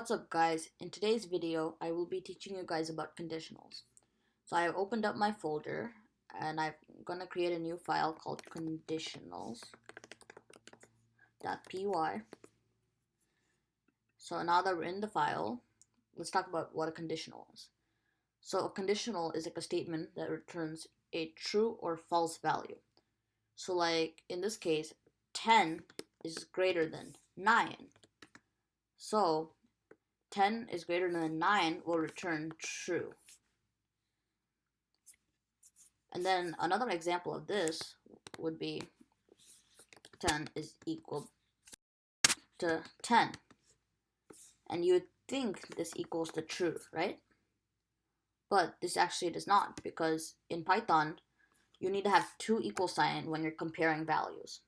What's up guys? In today's video, I will be teaching you guys about conditionals. So I have opened up my folder and I'm gonna create a new file called conditionals.py. So now that we're in the file, let's talk about what a conditional is. So a conditional is like a statement that returns a true or false value. So like in this case, 10 is greater than 9. So 10 is greater than 9 will return true. And then another example of this would be 10 is equal to 10. And you would think this equals the truth, right? But this actually does not, because in Python, you need to have two equal sign when you're comparing values.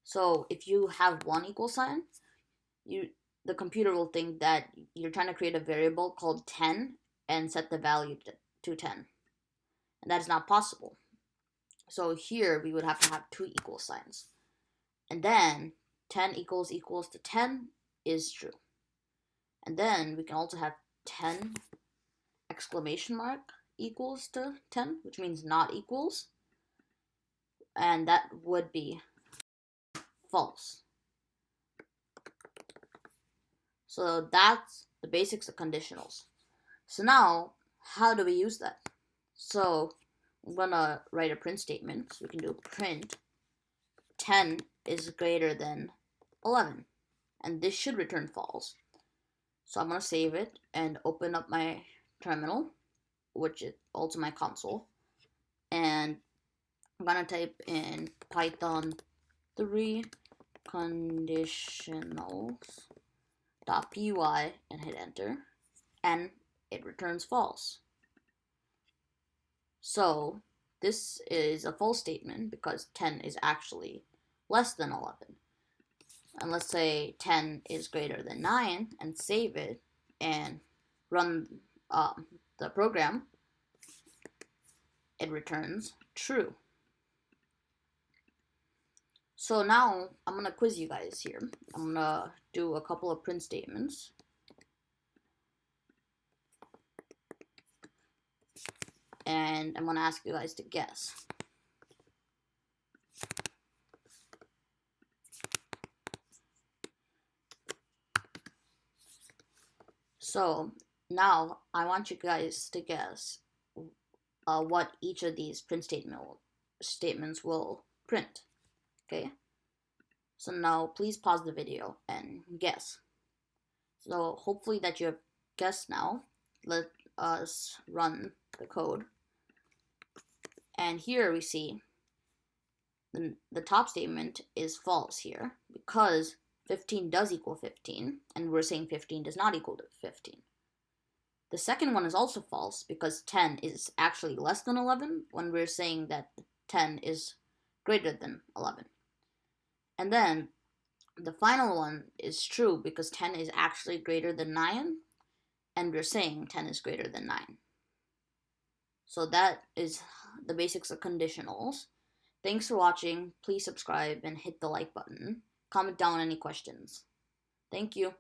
So if you have one equal sign, the computer will think that you're trying to create a variable called 10 and set the value to 10. And that is not possible. So here we would have to have two equal signs. And then 10 equals to 10 is true. And then we can also have 10 exclamation mark equals to 10, which means not equals. And that would be false. So that's the basics of conditionals. So now, how do we use that? So I'm gonna write a print statement. So we can do print 10 is greater than 11. And this should return false. So I'm gonna save it and open up my terminal, which is also my console. And I'm gonna type in Python 3 conditionals.py and hit enter, and it returns false. So this is a false statement because 10 is actually less than 11. And let's say 10 is greater than 9 and save it and run the program, it returns true. So now I'm going to quiz you guys here. I'm going to do a couple of print statements. And I'm going to ask you guys to guess. So now I want you guys to guess what each of these print statements will print. Okay? So now please pause the video and guess. So hopefully that you have guessed now. Let us run the code. And here we see the top statement is false here because 15 does equal 15, and we're saying 15 does not equal to 15. The second one is also false because 10 is actually less than 11 when we're saying that 10 is greater than 11. And then the final one is true because 10 is actually greater than 9, and we're saying 10 is greater than 9. So that is the basics of conditionals. Thanks for watching. Please subscribe and hit the like button. Comment down any questions. Thank you.